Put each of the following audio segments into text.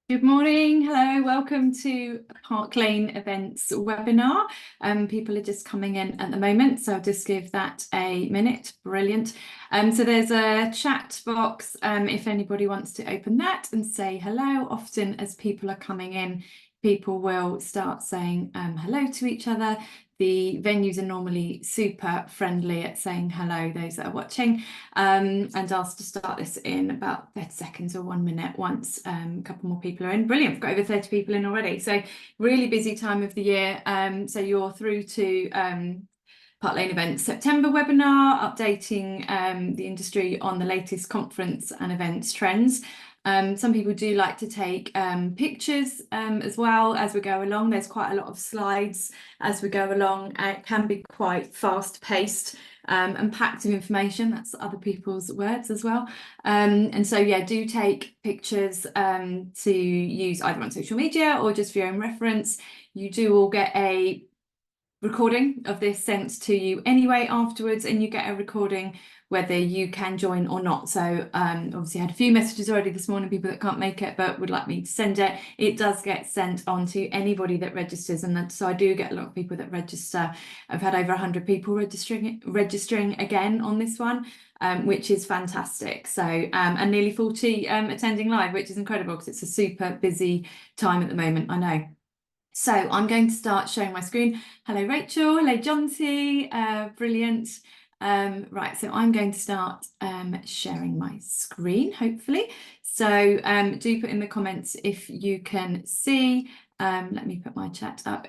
Good morning. Hello, welcome to Park Lane Events webinar. People are just coming in at the moment, so I'll just give that a minute. Brilliant. So there's a chat box if anybody wants to open that and say hello. Often as people are coming in, people will start saying hello to each other. The venues are normally super friendly at saying hello, those that are watching, and asked to start this in about 30 seconds or 1 minute once a couple more people are in. Brilliant, we've got over 30 people in already. So really busy time of the year. So you're through to Park Lane Events September webinar, updating the industry on the latest conference and events trends. Some people do like to take pictures as well as we go along. There's quite a lot of slides as we go along. It can be quite fast paced and packed with information. That's other people's words as well. And so, yeah, do take pictures to use either on social media or just for your own reference. You do all get a recording of this sent to you anyway afterwards, and you get a recording whether you can join or not. So obviously I had a few messages already this morning, people that can't make it but would like me to send it. It does get sent on to anybody that registers, and so I do get a lot of people that register. I've had over 100 people registering again on this one, which is fantastic. So and nearly 40 attending live, which is incredible because it's a super busy time at the moment, I know. So I'm going to start showing my screen. Hello, Rachel. Hello, Jonty. Brilliant. Right, so I'm going to start sharing my screen, hopefully. So do put in the comments if you can see. Let me put my chat up.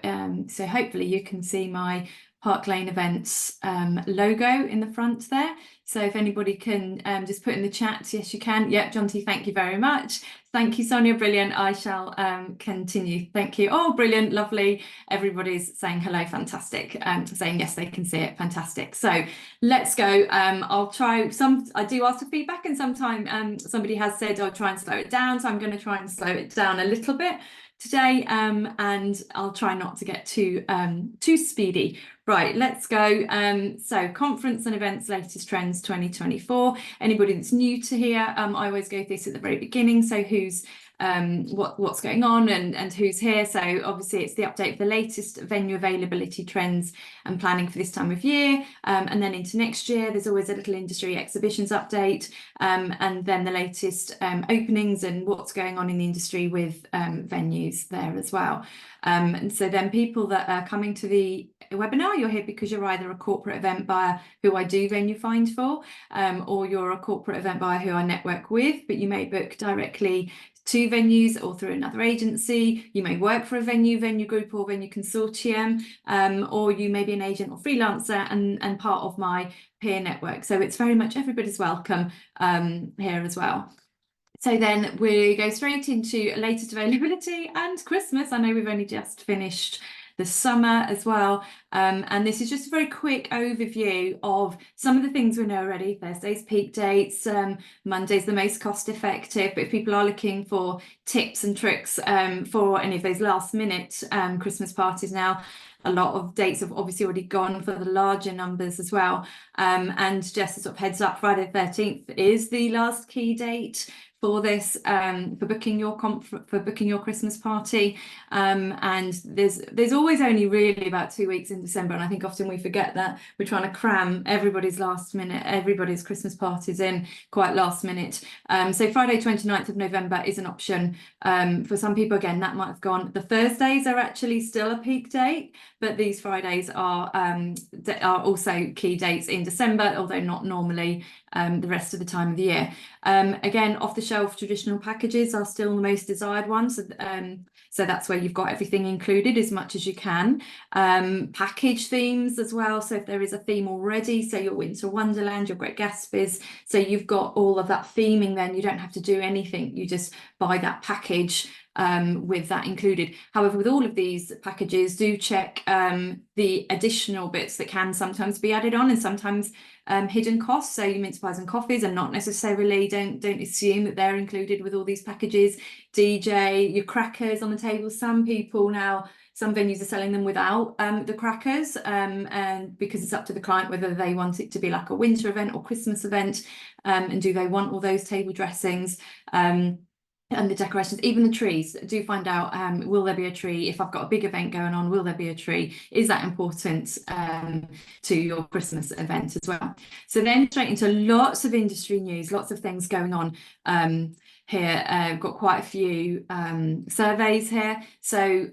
So hopefully you can see my Park Lane Events logo in the front there. So if anybody can just put in the chat, yes, you can. Yep, Jonty, thank you very much. Thank you, Sonia. Brilliant. I shall continue. Thank you. Oh, brilliant. Lovely. Everybody's saying hello. Fantastic. Saying yes, they can see it. Fantastic. So let's go. I'll try I do ask for feedback, and sometimes somebody has said I'll try and slow it down. So I'm going to try and slow it down a little bit today, and I'll try not to get too speedy. Right, let's go. So conference and events latest trends 2024. Anybody that's new to here, I always go through this at the very beginning. So who's what's going on and who's here. So obviously it's the update for the latest venue availability trends and planning for this time of year, and then into next year there's always a little industry exhibitions update, and then the latest openings and what's going on in the industry with venues there as well. And so then people that are coming to the webinar, you're here because you're either a corporate event buyer who I do venue find for, or you're a corporate event buyer who I network with, but you may book directly to venues or through another agency. You may work for a venue group or venue consortium, or you may be an agent or freelancer and part of my peer network. So it's very much everybody's welcome here as well. So then we go straight into latest availability and Christmas. I know we've only just finished the summer as well. And this is just a very quick overview of some of the things we know already. Thursday's peak dates, Monday's the most cost effective, but if people are looking for tips and tricks for any of those last minute Christmas parties now, a lot of dates have obviously already gone for the larger numbers as well. And just a sort of heads up, Friday the 13th is the last key date for this, for booking your Christmas party, and there's always only really about 2 weeks in December, and I think often we forget that we're trying to cram everybody's Christmas parties in quite last minute. So Friday 29th of November is an option for some people. Again, that might have gone. The Thursdays are actually still a peak date, but these Fridays are also key dates in December, although not normally the rest of the time of the year. Again, off-the-shelf traditional packages are still the most desired ones. So that's where you've got everything included as much as you can. Package themes as well. So if there is a theme already, so your Winter Wonderland, your Great Gatsby's, so you've got all of that theming, then you don't have to do anything. You just buy that package with that included. However, with all of these packages, do check the additional bits that can sometimes be added on, and sometimes hidden costs. So your mince pies and coffees are not necessarily, don't assume that they're included with all these packages. DJ, your crackers on the table. Some venues are selling them without the crackers, and because it's up to the client whether they want it to be like a winter event or Christmas event, and do they want all those table dressings. and the decorations, even the trees, do find out, will there be a tree? If I've got a big event going on, will there be a tree? Is that important to your Christmas event as well? So then straight into lots of industry news, lots of things going on here. I've got quite a few surveys here. So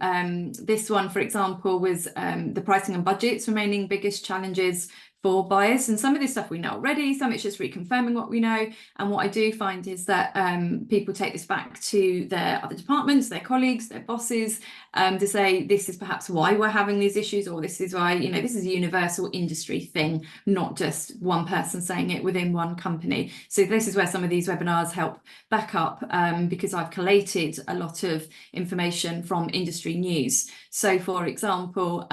this one, for example, was the pricing and budgets remaining biggest challenges for buyers, and some of this stuff we know already, some it's just reconfirming what we know. And what I do find is that people take this back to their other departments, their colleagues, their bosses, to say this is perhaps why we're having these issues, or this is why, you know, this is a universal industry thing, not just one person saying it within one company. So this is where some of these webinars help back up, because I've collated a lot of information from industry news. So for example,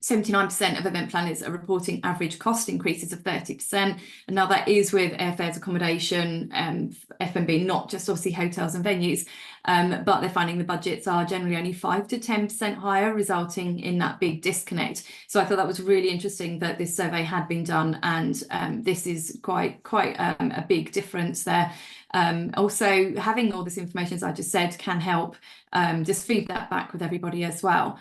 79% of event planners are reporting average cost increases of 30%. And now that is with airfares, accommodation, F&B, not just obviously hotels and venues, but they're finding the budgets are generally only 5 to 10% higher, resulting in that big disconnect. So I thought that was really interesting that this survey had been done, and this is quite a big difference there. Also, having all this information, as I just said, can help just feed that back with everybody as well.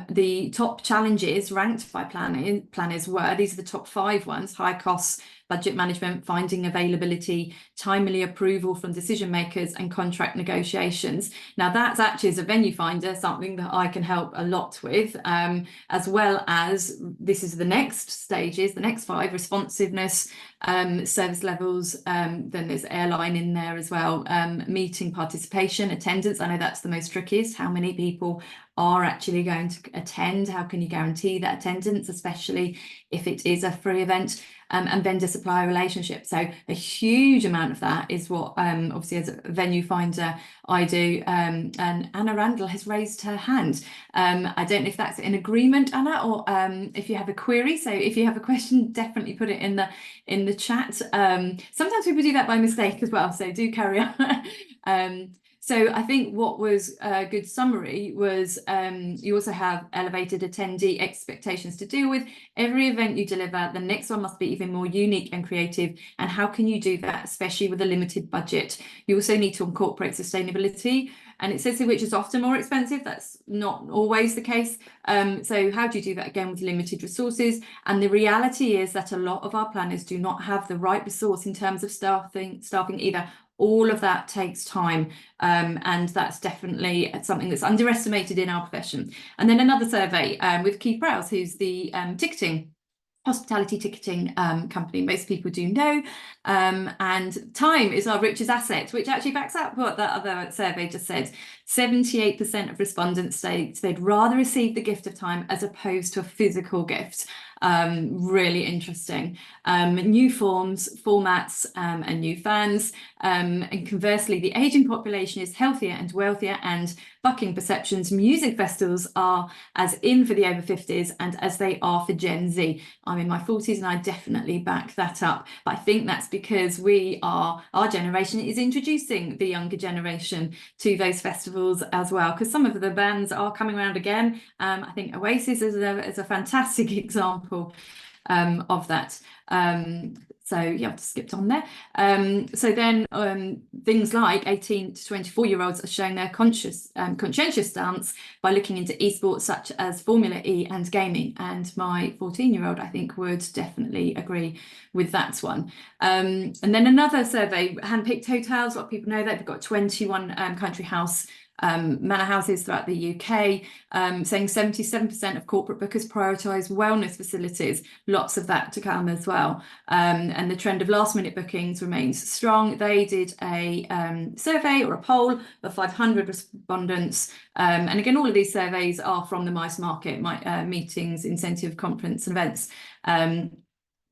The top challenges ranked by planners were, these are the top 5 ones: high costs, budget management, finding availability, timely approval from decision makers, and contract negotiations. Now that's actually, as a venue finder, something that I can help a lot with, as well as this is the next stages, the next 5: responsiveness, service levels, then there's airline in there as well, meeting participation, attendance. I know that's the most trickiest. How many people are actually going to attend? How can you guarantee that attendance, especially if it is a free event? And vendor supplier relationship. So a huge amount of that is what obviously as a venue finder I do. And Anna Randall has raised her hand. I don't know if that's in agreement, Anna, or if you have a query. So if you have a question, definitely put it in the chat. Sometimes people do that by mistake as well, so do carry on. So I think what was a good summary was you also have elevated attendee expectations to deal with. Every event you deliver, the next one must be even more unique and creative. And how can you do that, especially with a limited budget? You also need to incorporate sustainability. And it says here, which is often more expensive. That's not always the case. So how do you do that again with limited resources? And the reality is that a lot of our planners do not have the right resource in terms of staffing either. All of that takes time, and that's definitely something that's underestimated in our profession. And then another survey with Keith Prowse, who's the hospitality ticketing company, most people do know, and time is our richest asset, which actually backs up what that other survey just said. 78% of respondents say they'd rather receive the gift of time as opposed to a physical gift. Really interesting. New forms, formats, and new fans. And conversely, the aging population is healthier and wealthier, and bucking perceptions, music festivals are as in for the over 50s and as they are for Gen Z. I'm in my 40s and I definitely back that up. But I think that's because our generation is introducing the younger generation to those festivals as well, because some of the bands are coming around again. I think Oasis is a fantastic example of that. So yeah, I've just skipped on there. So then things like 18 to 24-year-olds are showing their conscientious stance by looking into esports such as Formula E and gaming. And my 14-year-old, I think, would definitely agree with that one. And then another survey, handpicked hotels. A lot of people know that they've got 21 country house manor houses throughout the UK, saying 77% of corporate bookers prioritise wellness facilities, lots of that to come as well. And the trend of last minute bookings remains strong. They did a survey or a poll of 500 respondents. And again, all of these surveys are from the Mice Market, meetings, incentive, conference and events.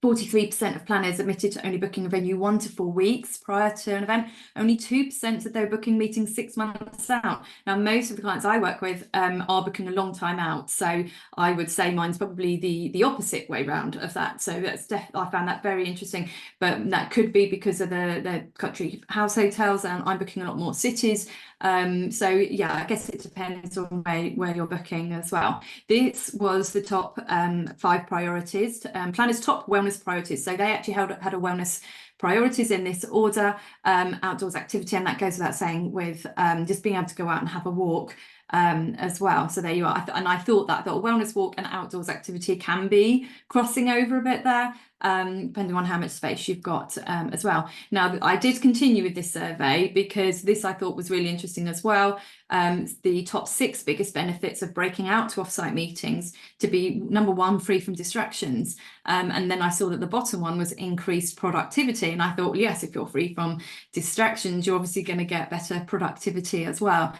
43% of planners admitted to only booking a venue 1 to 4 weeks prior to an event. Only 2% said they were booking meetings 6 months out. Now, most of the clients I work with are booking a long time out. So I would say mine's probably the opposite way round of that. So that's I found that very interesting. But that could be because of the country house hotels, and I'm booking a lot more cities. So yeah, I guess it depends on where you're booking as well. This was the top 5 priorities, planners' top wellness priorities. So they actually had a wellness priorities in this order, outdoors activity, and that goes without saying with just being able to go out and have a walk as well. So there you are. And I thought that a wellness walk and outdoors activity can be crossing over a bit there, depending on how much space you've got as well. Now, I did continue with this survey because this I thought was really interesting as well. The top 6 biggest benefits of breaking out to offsite meetings to be number 1, free from distractions. And then I saw that the bottom one was increased productivity. And I thought, well, yes, if you're free from distractions, you're obviously going to get better productivity as well.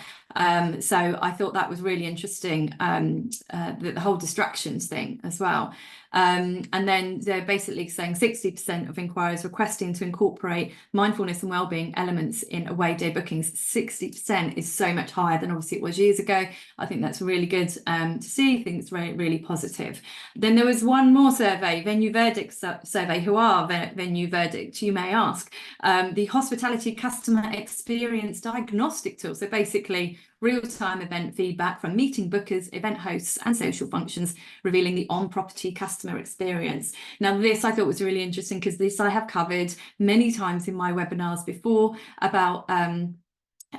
So I thought that was really interesting, the whole distractions thing as well. And then they're basically saying 60% of inquiries requesting to incorporate mindfulness and wellbeing elements in away day bookings. 60% is so much higher than obviously it was years ago. I think that's really good to see. I think it's really, really positive. Then there was one more survey, Venue Verdict survey. Who are Venue Verdict, you may ask? The Hospitality Customer Experience Diagnostic Tool. So basically, real-time event feedback from meeting bookers, event hosts, and social functions, revealing the on-property customer experience. Now, this I thought was really interesting because this I have covered many times in my webinars before about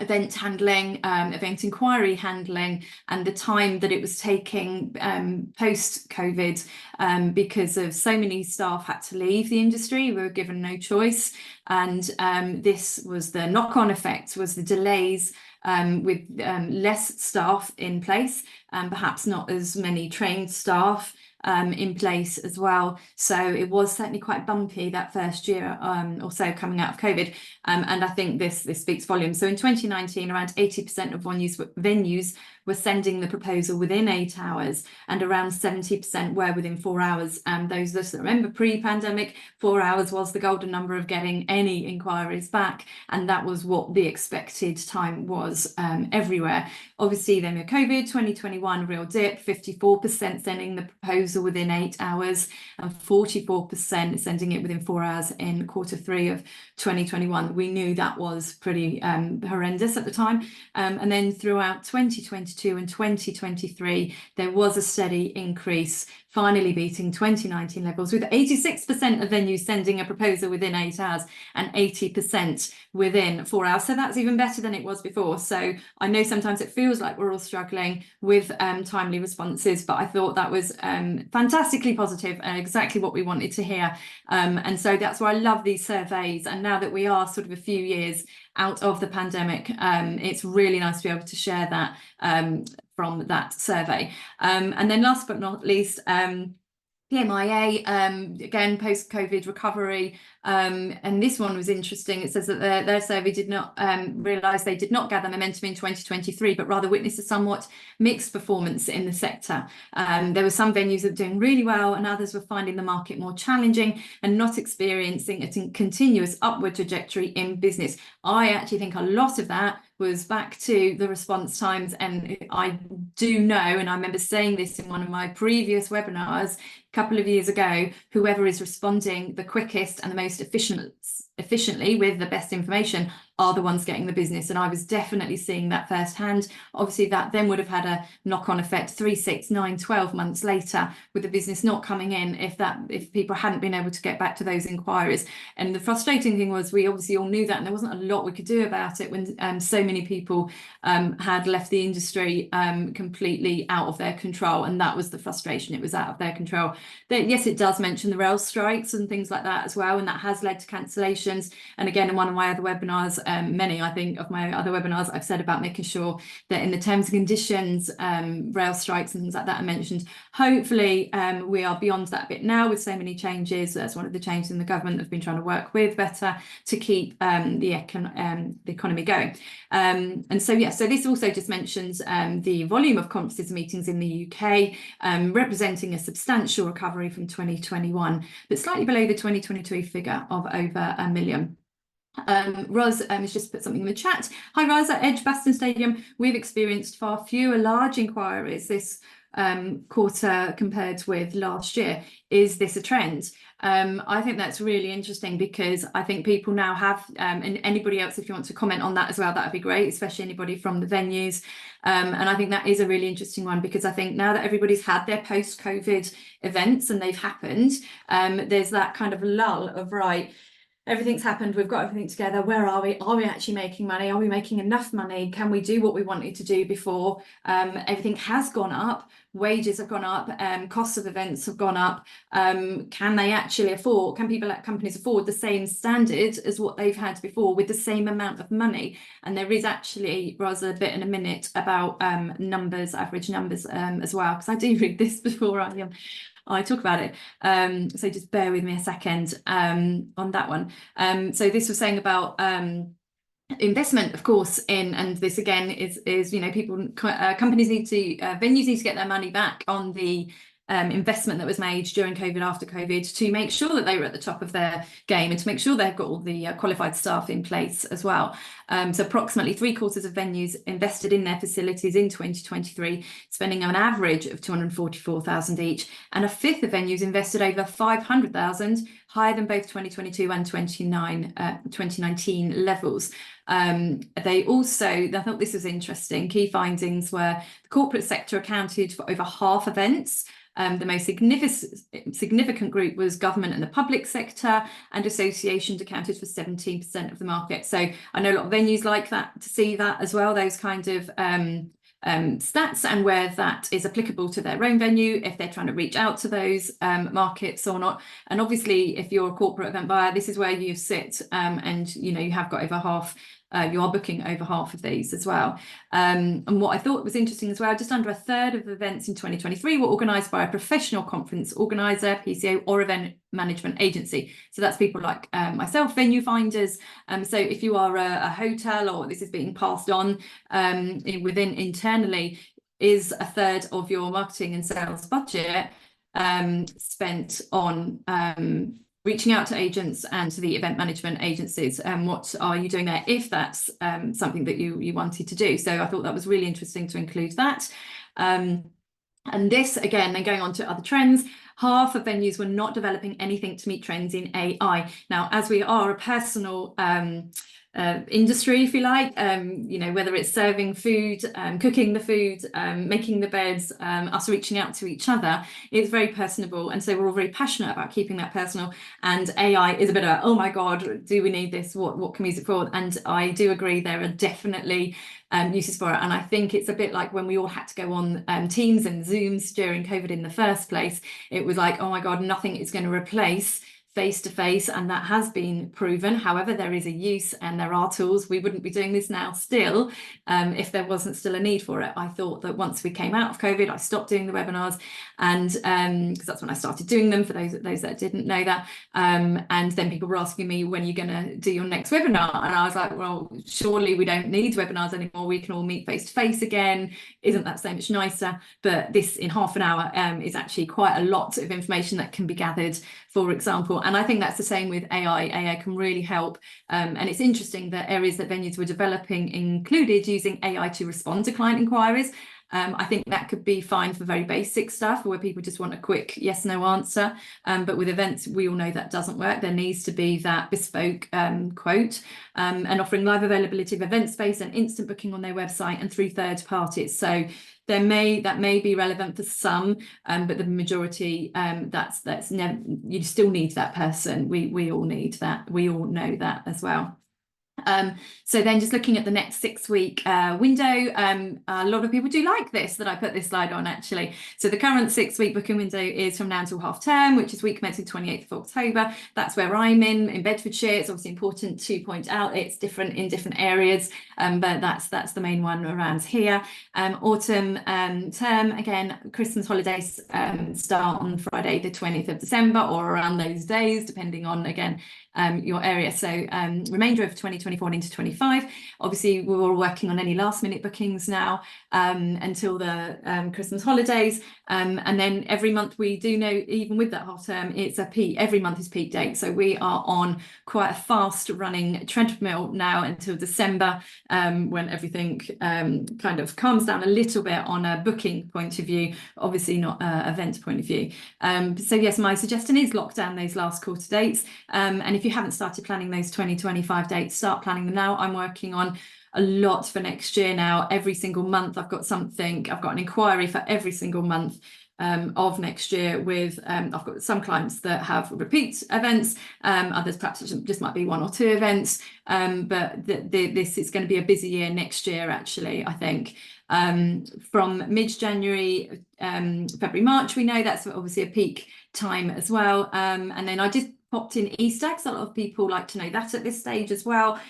event handling, event inquiry handling, and the time that it was taking post-COVID because of so many staff had to leave the industry. We were given no choice. And this was the knock-on effect, was the delays with less staff in place, and perhaps not as many trained staff in place as well. So it was certainly quite bumpy that first year or so coming out of COVID. And I think this speaks volumes. So in 2019, around 80% of venues were sending the proposal within 8 hours, and around 70% were within 4 hours. Those of us that remember pre-pandemic, 4 hours was the golden number of getting any inquiries back, and that was what the expected time was everywhere. Obviously, then with COVID, 2021 real dip, 54% sending the proposal within 8 hours, and 44% sending it within 4 hours in Q3 of 2021. We knew that was pretty horrendous at the time. And then throughout 2022 and 2023, there was a steady increase, finally beating 2019 levels, with 86% of venues sending a proposal within 8 hours and 80% within 4 hours. So that's even better than it was before. So I know sometimes it feels like we're all struggling with timely responses, but I thought that was fantastically positive and exactly what we wanted to hear. And so that's why I love these surveys. And now that we are sort of a few years out of the pandemic, it's really nice to be able to share that from that survey. And then last but not least, PMIA, again, post-COVID recovery, and this one was interesting. It says that their survey did not realise they did not gather momentum in 2023, but rather witnessed a somewhat mixed performance in the sector. There were some venues that were doing really well, and others were finding the market more challenging and not experiencing a continuous upward trajectory in business. I actually think a lot of that was back to the response times, and I do know, and I remember saying this in one of my previous webinars a couple of years ago, whoever is responding the quickest and the most efficiently with the best information are the ones getting the business. And I was definitely seeing that firsthand. Obviously that then would have had a knock-on effect 3, 6, 9, 12 months later, with the business not coming in if people hadn't been able to get back to those inquiries. And the frustrating thing was, we obviously all knew that, and there wasn't a lot we could do about it when so many people had left the industry completely out of their control. And that was the frustration. It was out of their control. Yes, it does mention the rail strikes and things like that as well, and that has led to cancellations. And again, in one of my other webinars, many, I think, of my other webinars, I've said about making sure that in the terms and conditions, rail strikes and things like that are mentioned. Hopefully, we are beyond that bit now with so many changes. That's one of the changes in the government have been trying to work with better to keep the economy going. And so, yeah, so this also just mentions the volume of conferences and meetings in the UK, representing a substantial recovery from 2021, but slightly below the 2022 figure of over 1 million. Roz has just put something in the chat. Hi Roz, at Edgbaston Stadium, we've experienced far fewer large inquiries this quarter compared with last year. Is this a trend? I think that's really interesting, because I think people now have, and anybody else, if you want to comment on that as well, that would be great, especially anybody from the venues. And I think that is a really interesting one, because I think now that everybody's had their post-COVID events and they've happened, there's that kind of lull of, right, everything's happened, we've got everything together. Where are we? Are we actually making money? Are we making enough money? Can we do what we wanted to do before? Everything has gone up, wages have gone up, costs of events have gone up. Can they actually afford, can people at companies afford the same standard as what they've had before with the same amount of money? And there is actually, Rosa, a bit in a minute about numbers, average numbers as well, because I do read this before I talk about it. So just bear with me a second on that one. So this was saying about investment, of course, and this again is people, companies need to, venues need to get their money back on the investment that was made during COVID, after COVID, to make sure that they were at the top of their game and to make sure they've got all the qualified staff in place as well. So approximately 3/4 of venues invested in their facilities in 2023, spending an average of 244,000 each, and 1/5 of venues invested over 500,000, higher than both 2022 and 2019 levels. They also, I thought this was interesting, key findings were the corporate sector accounted for over half events. The most significant group was government and the public sector, and associations accounted for 17% of the market. So I know a lot of venues like that, to see that as well, those kind of stats, and where that is applicable to their own venue, if they're trying to reach out to those markets or not. And obviously, if you're a corporate event buyer, this is where you sit, and you have got over half. You are booking over half of these as well. And what I thought was interesting as well, just under 1/3 of events in 2023 were organised by a professional conference organiser, PCO, or event management agency. So that's people like myself, venue finders. So if you are a hotel, or this is being passed on within internally, is 1/3 of your marketing and sales budget spent on reaching out to agents and to the event management agencies, and what are you doing there if that's something that you wanted to do. So I thought that was really interesting to include that. And this, again, then going on to other trends, half of venues were not developing anything to meet trends in AI. Now, as we are a personal industry, if you like, whether it's serving food, cooking the food, making the beds, us reaching out to each other, it's very personable, and so we're all very passionate about keeping that personal. And AI is a bit of, oh my god, do we need this? What can we use it for? And I do agree, there are definitely uses for it. And I think it's a bit like when we all had to go on Teams and Zooms during COVID in the first place. It was like, oh my god, nothing is going to replace face-to-face, and that has been proven. However, there is a use and there are tools. We wouldn't be doing this now still if there wasn't still a need for it. I thought that once we came out of COVID, I stopped doing the webinars, and because that's when I started doing them, for those that didn't know that. And then people were asking me, when are you going to do your next webinar? And I was like, well, surely we don't need webinars anymore. We can all meet face-to-face again. Isn't that so much nicer? But this in half an hour is actually quite a lot of information that can be gathered, for example. And I think that's the same with AI. AI can really help. And it's interesting that areas that venues were developing included using AI to respond to client inquiries. I think that could be fine for very basic stuff where people just want a quick yes, no answer. But with events, we all know that doesn't work. There needs to be that bespoke quote, and offering live availability of event space and instant booking on their website and through third parties. So that may be relevant for some, but the majority, that's never, you still need that person. We all need that. We all know that as well. So then just looking at the next 6-week window, a lot of people do like this, that I put this slide on actually. So the current 6-week booking window is from now until half term, which is week commencing 28th of October. That's where I'm in Bedfordshire. It's obviously important to point out it's different in different areas, but that's the main one around here. Autumn term, again, Christmas holidays start on Friday the 20th of December or around those days, depending on, again, your area. So remainder of 2024 and into 25. Obviously, we're all working on any last minute bookings now until the Christmas holidays. And then every month we do know, even with that half term, it's a peak. Every month is peak date. So we are on quite a fast running treadmill now until December, when everything kind of calms down a little bit on a booking point of view, obviously not event point of view. So yes, my suggestion is lock down those last quarter dates. And if you haven't started planning those 2025 dates, start planning them now. I'm working on a lot for next year now. Every single month I've got something, I've got an inquiry for every single month of next year with, I've got some clients that have repeat events, others perhaps it just might be 1 or 2 events, but this is going to be a busy year next year, actually, I think. From mid-January, February, March, we know that's obviously a peak time as well. And then I just popped in Easter, because a lot of people like to know that at this stage as well,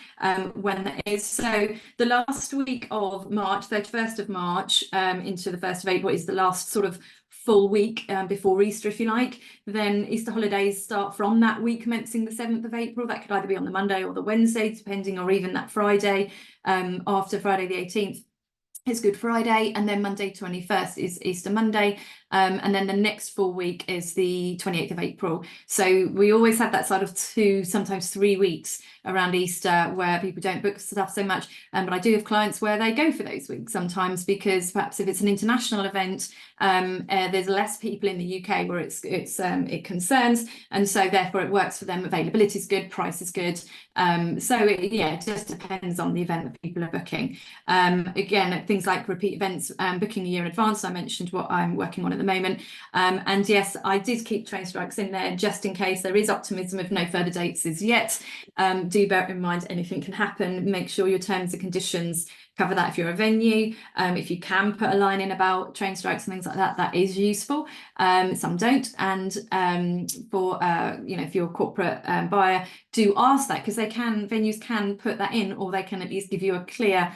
when that is. So the last week of March, 31st of March, into the 1st of April is the last sort of full week before Easter, if you like. Then Easter holidays start from that week commencing the 7th of April. That could either be on the Monday or the Wednesday, depending, or even that Friday after Friday the 18th. It's Good Friday, and then Monday 21st is Easter Monday, and then the next full week is the 28th of April. So we always have that sort of 2, sometimes 3 weeks around Easter where people don't book stuff so much, but I do have clients where they go for those weeks sometimes, because perhaps if it's an international event, there's less people in the UK where it concerns, and so therefore it works for them. Availability is good, price is good, so it just depends on the event that people are booking. Again, things like repeat events, booking a year in advance. I mentioned what I'm working on at the moment, and yes, I did keep train strikes in there just in case. There is optimism of no further dates as yet. Do bear in mind anything can happen. Make sure your terms and conditions cover that if you're a venue. If you can put a line in about train strikes and things like that, that is useful. Some don't, and for if you're a corporate buyer, do ask that, because venues can put that in, or they can at least give you a clear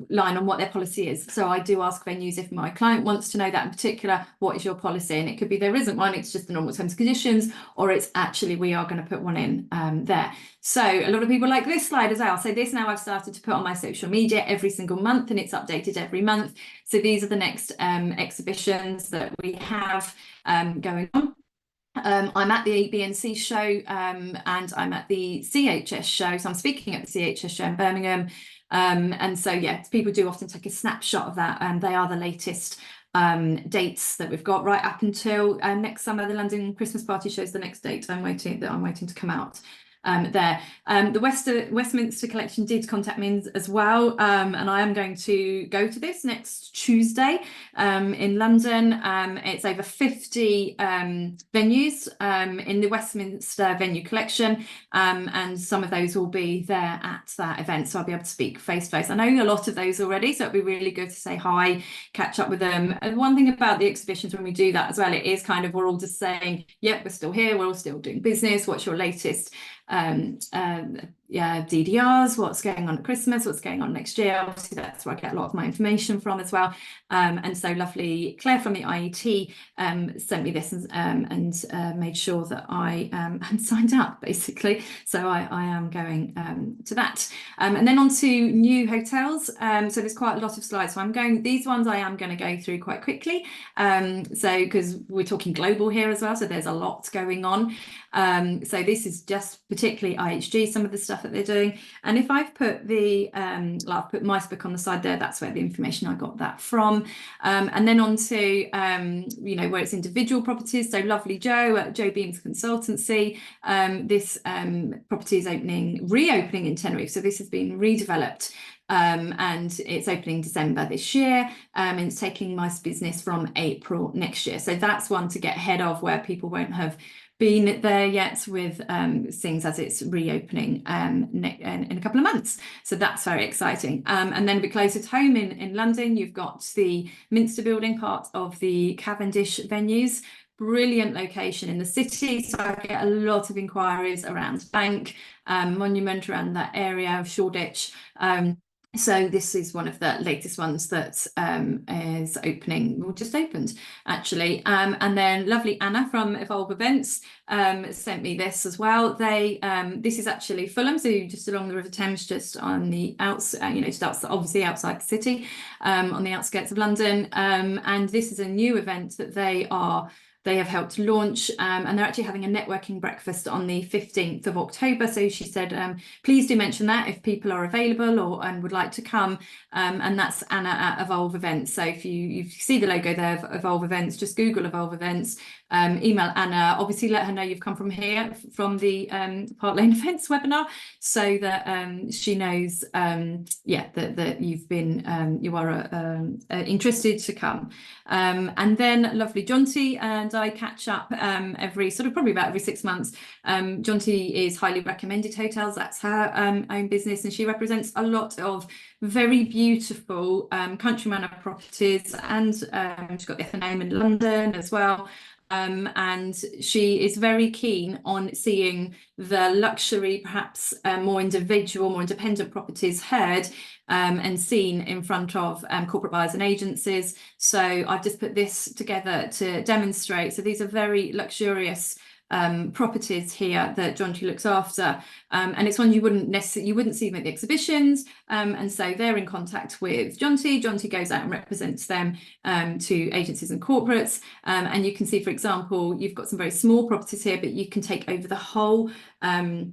line on what their policy is. So I do ask venues, if my client wants to know that in particular, what is your policy? And it could be there isn't one, it's just the normal terms and conditions, or it's actually we are going to put one in there. So a lot of people like this slide as well. So this now I've started to put on my social media every single month, and it's updated every month. So these are the next exhibitions that we have going on. I'm at the BNC show, and I'm at the CHS show. So I'm speaking at the CHS show in Birmingham. And so, yeah, people do often take a snapshot of that, and they are the latest dates that we've got right up until next summer. The London Christmas Party show is the next date I'm waiting to come out. There. The Westminster Collection did contact me as well, and I am going to go to this next Tuesday in London. It's over 50 venues in the Westminster Venue Collection, and some of those will be there at that event, so I'll be able to speak face to face. I know a lot of those already, so it'd be really good to say hi, catch up with them. And one thing about the exhibitions when we do that as well, it is kind of, we're all just saying, yep, we're still here, we're all still doing business. What's your latest DDRs, what's going on at Christmas, what's going on next year? Obviously that's where I get a lot of my information from as well, and so lovely Claire from the IET sent me this and made sure that I had signed up, basically. So I am going to that, and then on to new hotels. So there's quite a lot of slides, so these ones I am going to go through quite quickly, so because we're talking global here as well, so there's a lot going on. So this is just particularly IHG, some of the stuff that they're doing. And if I've put the, I've put MySbook on the side there, that's where the information I got that from. And then on to, where it's individual properties. So lovely Joe at Joe Beams Consultancy. This property is reopening in Tenerife. So this has been redeveloped. And it's opening December this year, and it's taking my business from April next year. So that's one to get ahead of, where people won't have been there yet with things as it's reopening in a couple of months. So that's very exciting. And then a bit closer to home in London, you've got the Minster Building, part of the Cavendish venues. Brilliant location in the city, so I get a lot of inquiries around Bank, Monument, around that area of Shoreditch. So this is one of the latest ones that is opening, or just opened actually. And then lovely Anna from Evolve Events sent me this as well. This is actually Fulham, so just along the River Thames, just on the obviously outside the city, on the outskirts of London. And this is a new event that they are they have helped launch, and they're actually having a networking breakfast on the 15th of October. So she said, please do mention that if people are available or and would like to come. And that's Anna at Evolve Events. So if you see the logo there of Evolve Events, just Google Evolve Events, email Anna, obviously let her know you've come from here, from the Park Lane Events webinar, so that she knows, that you've been, you are interested to come. And then lovely Jonty and I catch up probably about every 6 months. Jonty is Highly Recommended Hotels. That's her own business, and she represents a lot of very beautiful country manor properties, and she's got the F&M in London as well. And she is very keen on seeing the luxury, perhaps more individual, more independent properties heard and seen in front of corporate buyers and agencies. So I've just put this together to demonstrate. So these are very luxurious properties here that Jonty looks after, and it's one you wouldn't see them at the exhibitions, and so they're in contact with Jonty. Jonty goes out and represents them to agencies and corporates, and you can see, for example, you've got some very small properties here, but you can take over the whole hotel.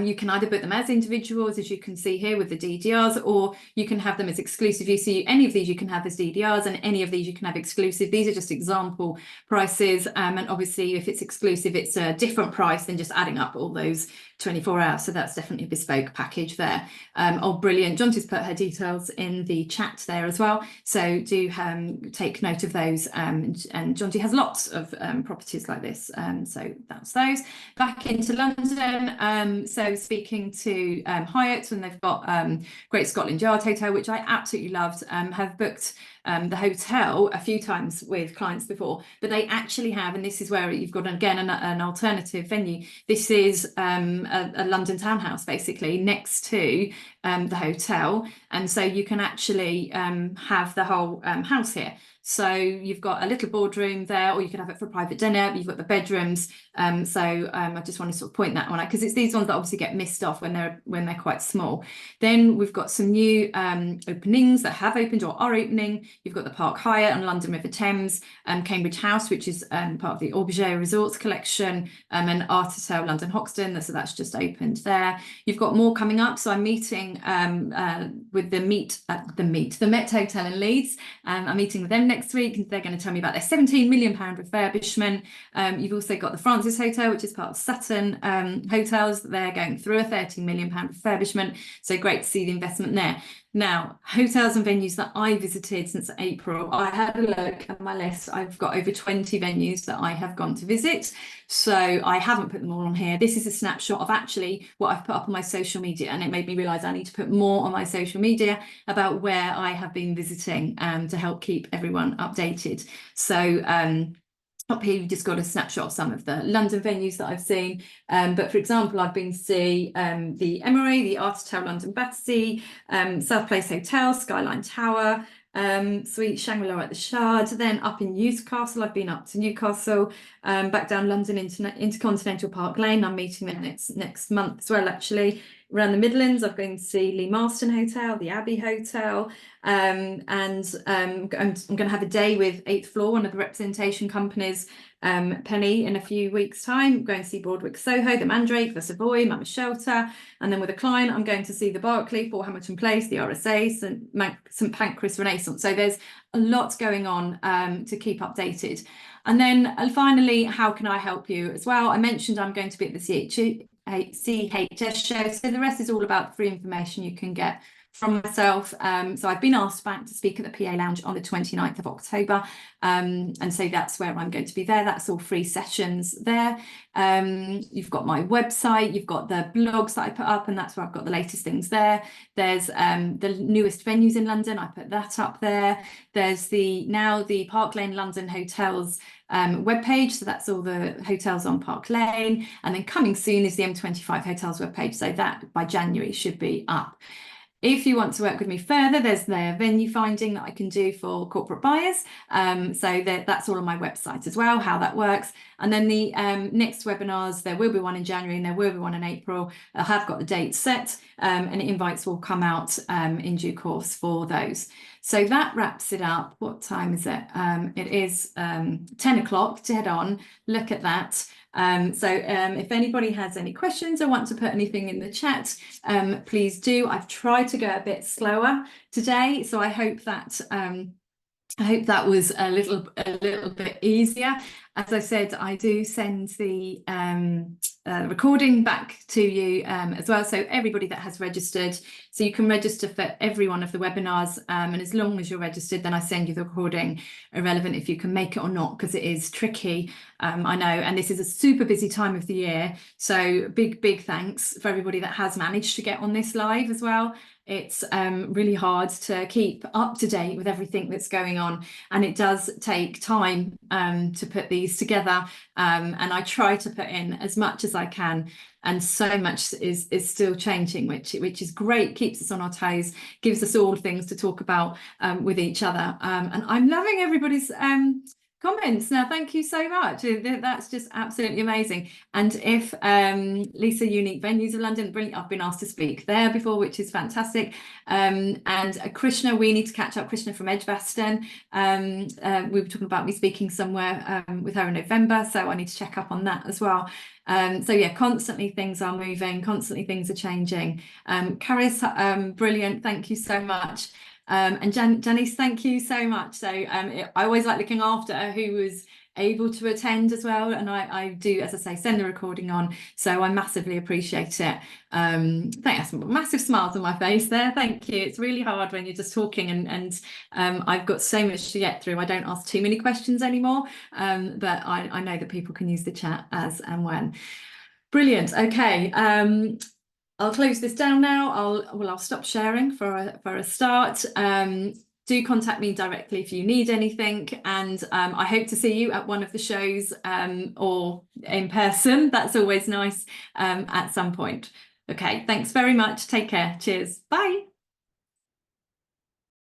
You can either book them as individuals, as you can see here with the DDRs, or you can have them as exclusive. You see any of these you can have as DDRs, and any of these you can have exclusive. These are just example prices, and obviously if it's exclusive, it's a different price than just adding up all those 24 hours. So that's definitely a bespoke package there. Oh, brilliant. Jonty's put her details in the chat there as well, so do take note of those. And Jonty has lots of properties like this, so that's those. Back into London, so speaking to Hyatt, and they've got Great Scotland Yard Hotel, which I absolutely loved. Have booked the hotel a few times with clients before, but they actually have, and this is where you've got again an alternative venue. This is a London townhouse basically next to the hotel, and so you can actually have the whole house here. So you've got a little boardroom there, or you can have it for a private dinner. You've got the bedrooms. So I just want to sort of point that one out, because it's these ones that obviously get missed off when they're quite small. Then we've got some new openings that have opened or are opening. You've got the Park Hyatt on London River Thames, Cambridge House, which is part of the Aubergé Resorts collection, and Art'otel London Hoxton. So that's just opened there. You've got more coming up. So I'm meeting with the Met Hotel in Leeds. I'm meeting with them next week, and they're going to tell me about their £17 million refurbishment. You've also got the Francis Hotel, which is part of Sutton Hotels. They're going through a £13 million refurbishment. So great to see the investment there. Now, hotels and venues that I visited since April, I had a look at my list. I've got over 20 venues that I have gone to visit. So I haven't put them all on here. This is a snapshot of actually what I've put up on my social media, and it made me realise I need to put more on my social media about where I have been visiting to help keep everyone updated. So up here, you've just got a snapshot of some of the London venues that I've seen. But for example, I've been to see the Emery, the Art'otel London Battersea, South Place Hotel, Skyline Tower, Suite Shangri-La at the Shard. Then up in Newcastle, I've been up to Newcastle, back down London into Continental Park Lane. I'm meeting them next month as well, actually. Around the Midlands, I've been to see Lee Marston Hotel, the Abbey Hotel, and I'm going to have a day with 8th Floor, one of the representation companies, Penny, in a few weeks' time. I'm going to see Broadwick Soho, the Mandrake, the Savoy, Mama Shelter, and then with a client, I'm going to see the Berkeley, Fort Hamilton Place, the RSA, St Pancras Renaissance. So there's a lot going on to keep updated. And then finally, how can I help you as well? I mentioned I'm going to be at the CHS show, so the rest is all about free information you can get from myself. So I've been asked back to speak at the PA Lounge on the 29th of October, and so that's where I'm going to be there. That's all free sessions there. You've got my website, you've got the blogs that I put up, and that's where I've got the latest things there. There's the newest venues in London, I put that up there. There's the Park Lane London Hotels webpage, so that's all the hotels on Park Lane, and then coming soon is the M25 Hotels webpage, so that by January should be up. If you want to work with me further, there's the venue finding that I can do for corporate buyers. So that's all on my website as well, how that works. And then the next webinars, there will be one in January and there will be one in April. I have got the dates set, and invites will come out in due course for those. So that wraps it up. What time is it? It is 10 o'clock, dead on. Look at that. If anybody has any questions or want to put anything in the chat, please do. I've tried to go a bit slower today, so I hope that was a little bit easier. As I said, I do send the recording back to you as well. So everybody that has registered, so you can register for every one of the webinars, and as long as you're registered, then I send you the recording, irrelevant if you can make it or not, because it is tricky. I know, and this is a super busy time of the year. So big thanks for everybody that has managed to get on this live as well. It's really hard to keep up to date with everything that's going on, and it does take time to put these together, and I try to put in as much as I can, and so much is still changing, which is great, keeps us on our toes, gives us all things to talk about with each other, and I'm loving everybody's comments now. Thank you so much. That's just absolutely amazing. And if Lisa, Unique Venues of London, brilliant. I've been asked to speak there before, which is fantastic. And Krishna, we need to catch up. Krishna from Edgbaston. We were talking about me speaking somewhere with her in November, so I need to check up on that as well. So yeah, constantly things are moving, constantly things are changing. Caris, brilliant. Thank you so much. And Janice, thank you so much. So I always like looking after her, who was able to attend as well, and I do, as I say, send the recording on, so I massively appreciate it. Thanks, massive smiles on my face there. Thank you. It's really hard when you're just talking, and I've got so much to get through. I don't ask too many questions anymore, but I know that people can use the chat as and when. Brilliant. Okay. I'll close this down now. I'll stop sharing for a start. Do contact me directly if you need anything, and I hope to see you at one of the shows or in person. That's always nice at some point. Okay, thanks very much. Take care. Cheers. Bye.